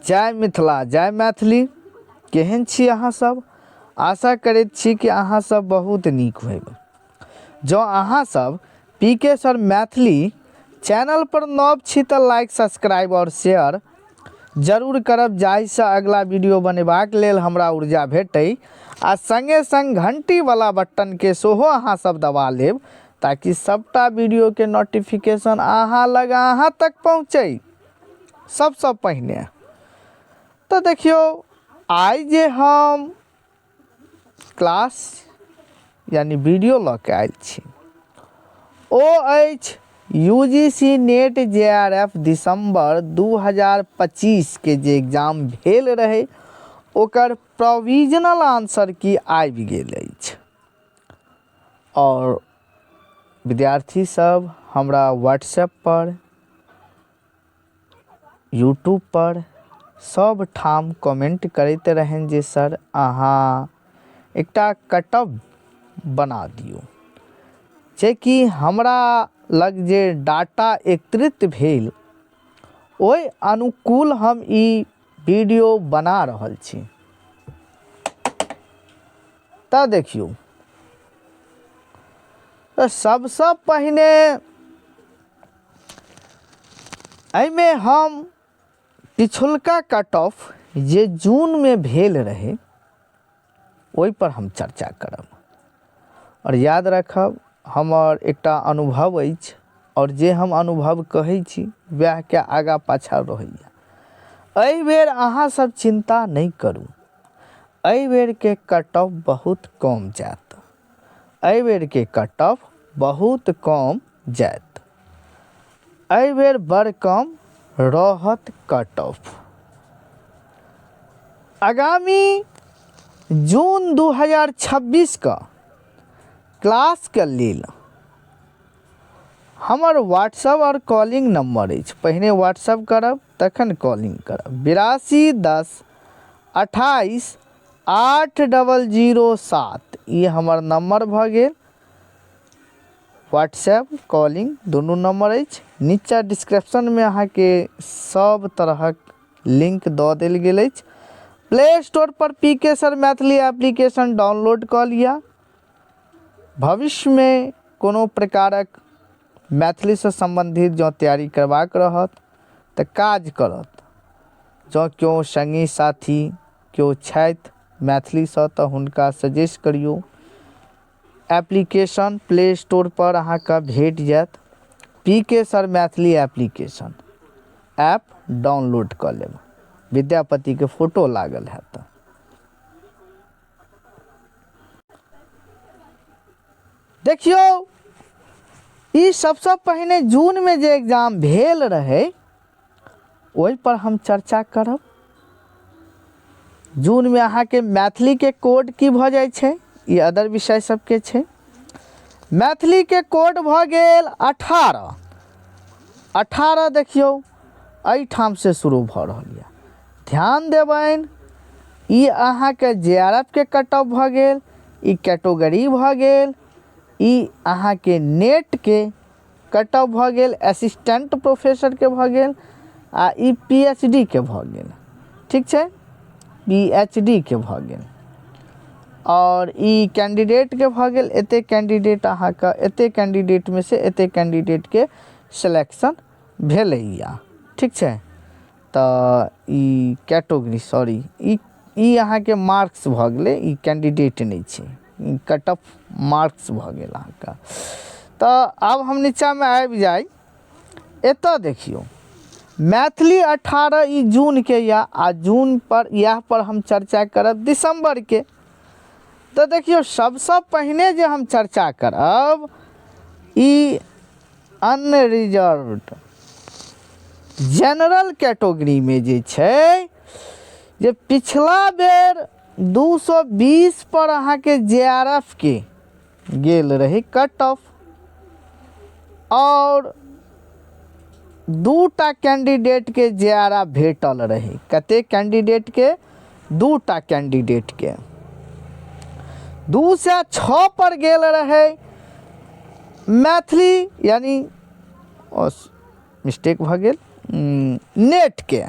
जय मिथिला जय मैथिली। केहन छी अहाँ सब? आशा करैत छी कि अहाँ सब बहुत नीक होब। जो अहाँ सब पीके सर मैथिली चैनल पर नव छी तो लाइक सब्सक्राइब और शेयर जरूर करब, जाहिसँ अगला वीडियो बनेबाक लेल हमरा ऊर्जा भेटै। आ संगे संग घंटी वाला बटन के सेहो अहाँ सब दबा लेब, ताकि सबटा वीडियो के नोटिफिकेशन अहाँ लग अहाँ तक पहुँचे सबसे पहिने। तो देखियो, आई जे हम क्लास यानी वीडियो लऽ के आयल छी ओ अछि यूजीसी नेट जेआरएफ दिसंबर 2025 के जे एग्जाम भेल रहे ओकर प्रोविजनल आंसर की आबि गेल अछि। और विद्यार्थी सब हमरा व्हाट्सएप पर, यूट्यूब पर सब ठाम कमेंट करते रहन जे सर अहाँ एकटा कटअप बना दियो, जे कि हमरा लग जे डाटा एकत्रित भेल ओहि अनुकूल हम ई वीडियो बना रहल छी। तो देखियो, तो सबसे पहिने एहिमे हम पिछुलका कट ऑफ जे जून में भेल रहे ओहि पर हम चर्चा करब। और याद रखब, हमर एकटा अनुभव अछि और जे हम अनुभव कहै छी वएह के आगा पाछा रहैया। एहि बेर अहाँ सब चिंता नहीं करू, एहि बेर के कट ऑफ बहुत कम जायत। एहि बेर के कट ऑफ बहुत कम जायत। एहि बेर बड़ कम रहत कट ऑफ। आगामी जून 2026 का क्लास के लेल हमर व्हाट्सएप और कॉलिंग नंबर अछि। पहिने व्हाट्सएप करब तखन कॉलिंग करब। 82 10 28 8007 ये हमर नंबर भऽ गेल। व्हाट्सएप कॉलिंग दुनू नंबर अछि। नीचा डिस्क्रिप्शन में अहाँ के सब तरहक लिंक दऽ देल गेल अछि। प्ले स्टोर पर PK sir Maithili application download कऽ लिया। भविष्य में कोनो प्रकारक मैथिली से संबंधित जो तैयारी करबाक रहत तऽ काज करत। जो क्यों संगी साथी क्यों छथि मैथिली से तऽ हुनका सजेस्ट करियो। एप्लीकेशन प्ले स्टोर पर अहाँ का भेट जायत। PK sir Maithili application app download कर लेब। विद्यापति के फोटो लागल है तो देखियो, ई सबसे पहले जून में जे एग्जाम भेल रहे ओहि पर हम चर्चा करब। जून में अहाँ के मैथिली के कोड की भऽ जाय छै, ई अदर विषय सबके छै। मैथिली के कोड भऽ गेल 18। 18 देखियो एहि ठाम से शुरू भऽ रहल यऽ। ध्यान देबनि, ई अहाँ के जेआरएफ के कट ऑफ भऽ गेल, ई कैटेगरी भऽ गेल, ई अहाँ के नेट के कट ऑफ भऽ गेल, असिस्टेंट प्रोफेसर के भऽ गेल, आ ई पीएचडी के भऽ गेल। ठीक छै, पीएचडी के भऽ गेल। और ई कैंडिडेट के भऽ गेल। एते कैंडिडेट अहाँ का एते कैंडिडेट में से एते कैंडिडेट के सिलेक्शन भेलैया। ठीक छै, तो ई कैटेगरी सॉरी ई अहाँ के मार्क्स भऽ गेलै, ई कैंडिडेट नहीं छै, ई कट ऑफ मार्क्स भऽ गेल अहाँ का। तो अब हम नीचा में आबि जाय। एतऽ देखियो, मैथिली 18 ई जून के या, आ जून पर यह पर हम चर्चा करब दिसंबर के। तो देखियो, सबसे पहले जे हम चर्चा करब ई अनरिजर्व्ड जनरल कैटेगरी में जे छै, जे पिछला बेर 220 पर अहाँ के जेआरएफ के गेल रहे कट ऑफ, और दूटा कैंडिडेट के जेआरएफ भेटल रहे। कते कैंडिडेट के? दूटा कैंडिडेट के 2 से 6 पर गेल रहे मैथिली, यानी मिस्टेक भऽ गेल, नेट के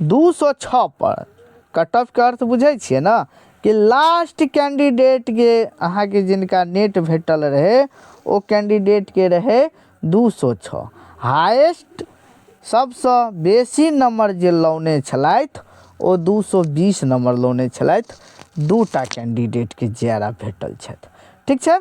206 पर। कट ऑफ के अर्थ बुझे छिए ना कि लास्ट कैंडिडेट के अहाँ के जिनका नेट भेटल रहे ओ कैंडिडेट के रहे 206। हाईएस्ट सबसे बेसी नंबर जे लौने छलथि ओ 220 नंबर लौने छलथि। दूटा कैंडिडेट के जेआरएफ भेटल छथि। ठीक छै।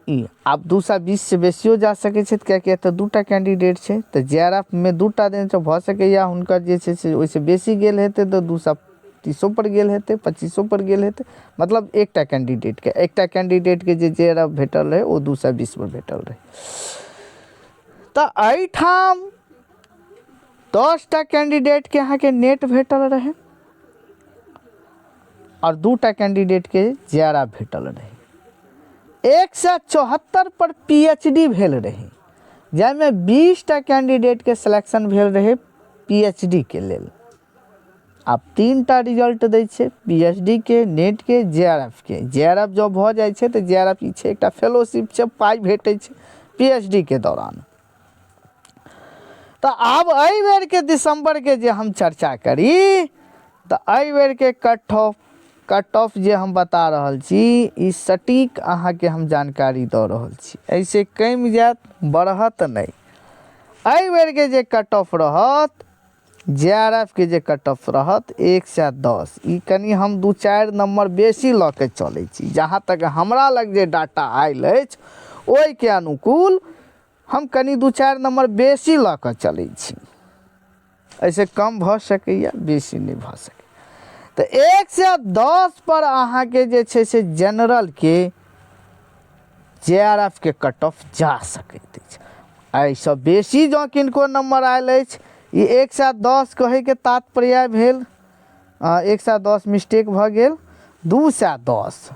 ई आब 220 से बेसियो जा सकै छै कियाकि एतऽ दूटा कैंडिडेट छै तऽ जेआरएफ में दूटा देने छै, भऽ सकैया हुनकर जे छै से ओहिसँ बेसी गेल हेतै तऽ 230 पर गेल हेतै, 25 पर गेल हेतै। मतलब एकटा कैंडिडेट के जे जेआरएफ भेटल रहे ओ 220 पर भेटल रहे। तऽ एहिठाम 10टा कैंडिडेट के अहाँ के नेट भेटल रहे और 2टा कैंडिडेट के जेआरएफ भेटल रहे। 174 पर पीएचडी भेल रहे, जाहिमे 20टा कैंडिडेट के सिलेक्शन भेल रहे पीएचडी के लेल। आब 3टा रिजल्ट दै छै, पीएचडी के, नेट के, जेआरएफ के। जेआरएफ जब भऽ जाइ छै तऽ जेआरएफ ई छै एकटा फेलोशिप छै, पाइ भेटै छै पीएचडी के दौरान। तऽ आब एहि बेर के दिसंबर के जे हम चर्चा करी तऽ एहि बेर के कट ऑफ जे हम बता रहल छी ई सटीक अहाँ के हम जानकारी दऽ रहल छी, ऐसे कम जात बढ़त नहीं। एहि बेर के जे कट ऑफ रहत, जेआरएफ के जे कट ऑफ रहत 110। ई कनी हम 2-4 नंबर बेसी लऽ के चलै छी, जहाँ तक हमरा लग जे डाटा आयल अछि ओहि के अनुकूल हम कनी 2-4 नंबर बेसी लऽ के चलै छी। ऐसे कम भऽ सकैया, बेसी नहीं भऽ सकै। तो 110 पर अहाँ के जे छै से जनरल के जेआरएफ के कट ऑफ जा सकैत अछि। एहिसँ बेसी जँ किनको नंबर आयल अछि, ई 110 कहे के तात्पर्य भेल 110 मिस्टेक भऽ गेल, 210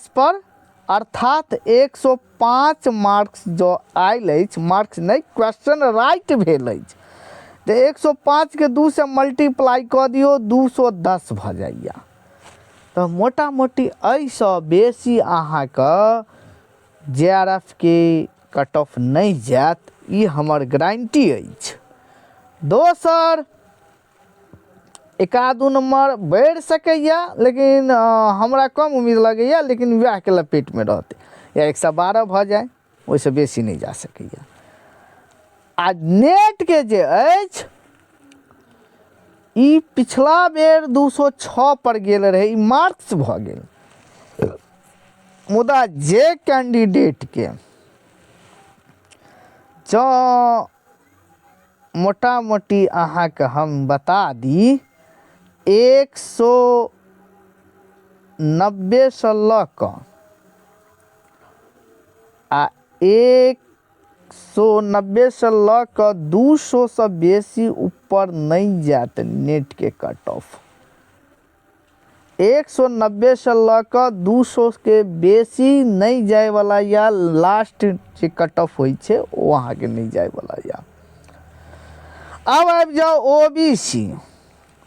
पर अर्थात 105 मार्क्स जो आयल अछि, मार्क्स नहीं क्वेश्चन राइट भेल अछि, तो 105 के 2 से मल्टीप्लाई कऽ दियौ 210 भऽ जाइया। तो मोटा मोटी एहिसँ बेसी अहाँ के जेआरएफ के कट ऑफ नहीं जायत, ई हमर गारंटी अछि। दोसर, 1-2 नंबर बढ़ि सकैया, लेकिन हमरा कम उम्मीद लगैया, लेकिन वएह के लपेट में रहते, या 112 भऽ जाए, ओहिसँ बेसी नहीं जा सकैया। आ नेट के जे अछि ई पिछला बेर 206 पर गेल रहे, ई मार्क्स भऽ गेल। मुदा जे कैंडिडेट के जो मोटा मोटी अहाँ के हम बता दी 190 से लऽ कऽ आ 190 से लऽ कऽ 200 से बेसी ऊपर नहीं जात नेट के कट ऑफ। 190 से लऽ कऽ 200 के बेसी नहीं जाए वाला या लास्ट जे कट ऑफ होइ छै वो अहाँ के नहीं जाए वाला या। अब आबि जाओ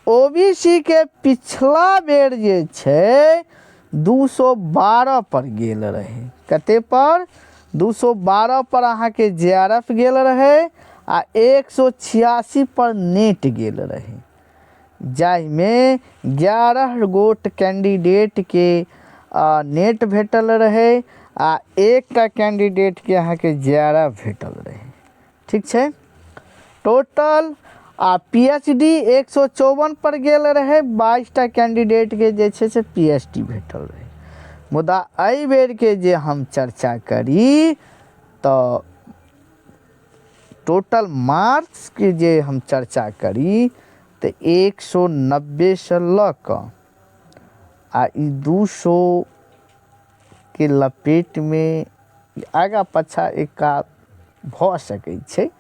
ओबीसी के पिछला बेर जे छै 212 पर गेल रहे। कते पर? 212 पर अहाँ के जेआरएफ गेल रहे आ 186 पर नेट गेल रहे, जाहिमे 11 गोट कैंडिडेट के नेट भेटल रहे आ एकटा कैंडिडेट के अहाँ के जेआरएफ भेटल रहे। ठीक छै। टोटल पीएचडी 154 पर गेल रहे, 22टा कैंडिडेट के जे छै से पीएचडी भेटल रहे। मुदा एहि बेर के जे हम चर्चा करी तो टोटल मार्क्स के जे हम चर्चा करी तो 190 से लऽ कऽ आ ई 200 के लपेट में आगा पाछा एका भऽ सकै छै।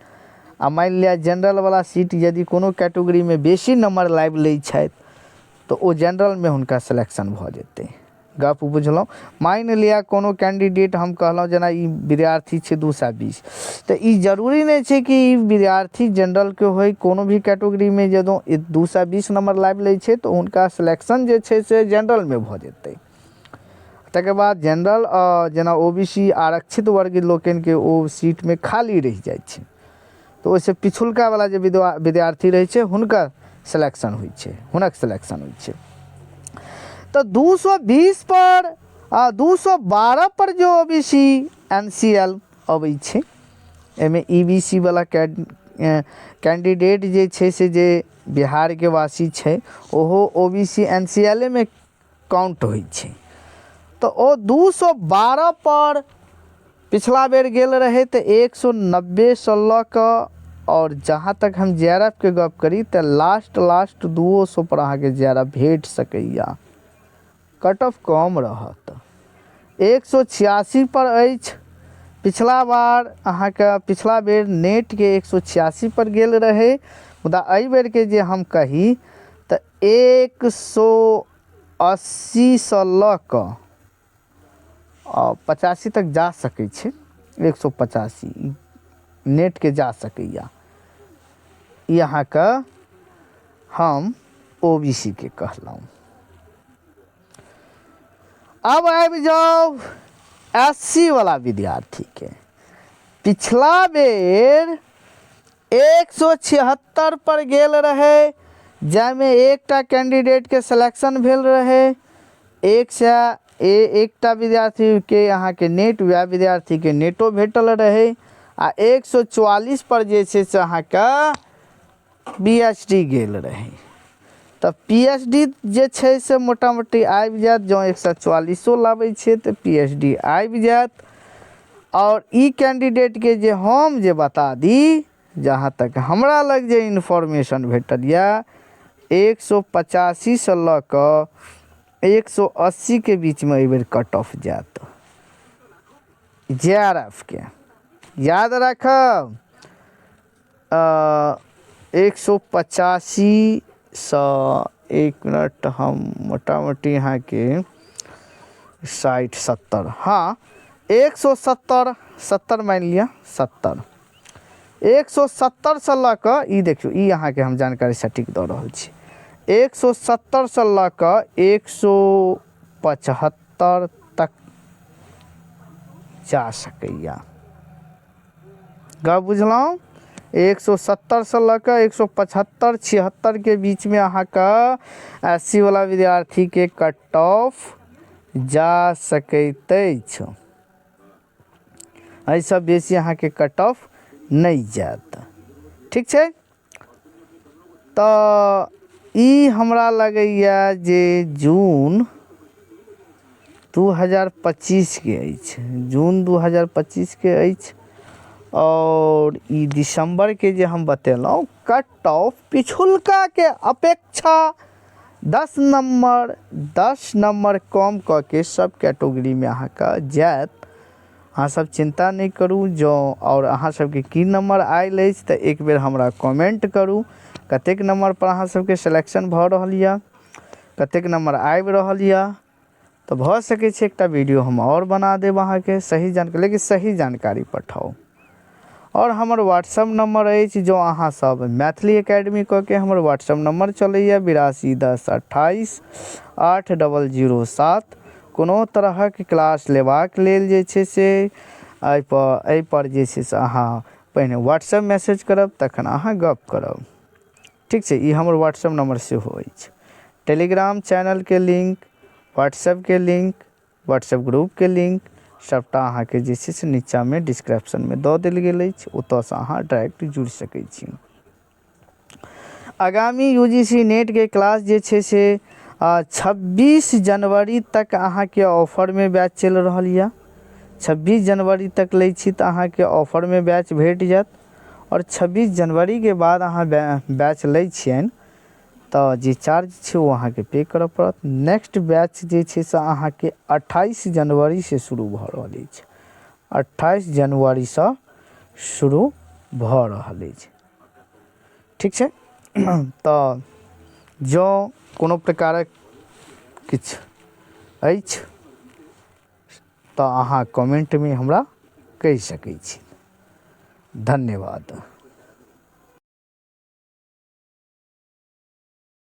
आ मान लिया जनरल वाला सीट यदि कोनो कैटेगरी में बेसी नंबर लाबि लै छथि तो ओ जनरल में हुनका सिलेक्शन भऽ जेतै। गप बुझलहुँ। मान लिया कोनो कैंडिडेट हम कहलहुँ जेना ई विद्यार्थी छै 220, तो ई जरूरी नहीं छै कि ई विद्यार्थी जनरल के होय, कोनो भी कैटेगरी में जदों 220 नंबर लाबि लै छै तो हुनका सिलेक्शन जे छै से जनरल में भऽ जेतै। तकर बाद जनरल जेना ओबीसी आरक्षित वर्ग लोकन के ओ सीट में खाली रह जाइ छै, तो ओहिसे पिछुलका वाला जे विद्यार्थी रहे छै हुनकर सिलेक्शन होइ छै, हुनक सिलेक्शन होइ छै। तो 220 पर 212 पर जो ओबीसी एनसीएल अबै छै, एमे ईबीसी वाला कैंडिडेट जे छै से जे बिहार के वासी छै ओहो ओबीसी एनसीएल में काउंट होइ छै। तो ओ 212 पर पिछला बेर गेल रहे तो 190 से लऽ कऽ, और जहाँ तक हम जेआरएफ के गप करी तो लास्ट 200 पर अहाँ के जेआरएफ भेट सकैया, कट ऑफ कम रहत। 186 पर अछि, पिछला बार अहाँ के पिछला बेर नेट के 186 पर गेल रहे, मुदा एहि बेर के जे हम कही तो 180 से लऽ कऽ 85 तक जा सकै छै, 185 नेट के जा सकैया। यहाँ का हम ओबीसी के कहलौं। अब आबि जाओ एससी वाला विद्यार्थी के। पिछला बेर 176 पर गेल रहे, जामे एकटा कैंडिडेट के सिलेक्शन भेल रहे, एकटा विद्यार्थी के यहाँ के नेट, वह विद्यार्थी के नेटो भेटल रहे, आ 144 पर जे छै से अहाँ का पीएचडी गेल रहे। तो पीएचडी जे छै से मोटा मोटी आबि जायत, जो 144 लाबै छै तो पीएचडी आबि जायत। और ई कैंडिडेट के जे हम जे बता दी, जहाँ तक हमरा लग जे इन्फॉर्मेशन भेटल या 185 से लऽ कऽ 180 के बीच में एहि बेर कट ऑफ जायत जेआरएफ के। याद रखब 185 से, एक मिनट हम मोटा मोटी यहाँ के 60-70, हाँ 170 मान लिया 70, 170 से लऽ कऽ ई देखियो, ई अहाँ के हम जानकारी सटीक दऽ रहल छी, 170 से लऽ कऽ 175 तक जा सकैया। गप बुझलौं? 170 से लऽ कऽ 175-76 के बीच में अहाँ का एससी वाला विद्यार्थी के कट ऑफ जा सकैत अछि। एहिसँ बेसी अहाँ के कट ऑफ नहीं जायत, ठीक छै। तो ई हमरा लगैया जे जून 2025 के अछि, जून 2025 के अछि। और ई दिसंबर के जे हम बतेलौं कट ऑफ पिछुलका के अपेक्षा 10 नंबर कम कऽ के सब कैटेगरी में अहाँ का जायत। अहाँ सब चिंता नहीं करू। जो और अहाँ सबके की नंबर आयल अछि तऽ एक बेर हमरा कमेंट करू, कतेक नंबर पर अहाँ सबके सिलेक्शन भऽ रहल यऽ, कतेक नंबर आबि रहल यऽ। तो भऽ सकै छै एकटा वीडियो हम और बना देब अहाँ के सही जानकारी, लेकिन सही जानकारी पठाओ। और हमर व्हाट्सएप नंबर अछि, जो अहाँ सब मैथिली एकेडमी कऽ के हमर व्हाट्सएप नंबर चलैया 8210288007। कोनो तरहक क्लास लेबाक लेल जे छै से एहि पर जे छै से अहाँ पहिने व्हाट्सएप मैसेज करब, तखन अहाँ गप करब, ठीक छै। ई हमर व्हाट्सएप नंबर सेहो अछि। टेलीग्राम चैनल के लिंक, व्हाट्सएप के लिंक, व्हाट्सएप ग्रुप के लिंक सबटा अहाँ के जे छै से नीचा में डिस्क्रिप्शन में दऽ देल गेल अछि, ओतऽ से अहाँ डायरेक्ट जुड़ि सकै छी। आगामी यूजीसी नेट के क्लास जे छै से 26 जनवरी तक अहाँ के ऑफर में बैच चलि रहल यऽ। 26 जनवरी तक लै छी तऽ अहाँ के ऑफर में बैच भेट जायत। और 26 जनवरी के बाद अहाँ बैच लै छियनि तो जे चार्ज छै वो अहाँ के पे करऽ पड़त। नेक्स्ट बैच जे छै से अहाँ के 28 जनवरी से शुरू भऽ रहल अछि, 28 जनवरी से शुरू भऽ रहल अछि, ठीक छै। तो जो कोनो प्रकारक किछु अछि तो अहाँ कमेंट में हमरा कहि सकै छी। धन्यवाद।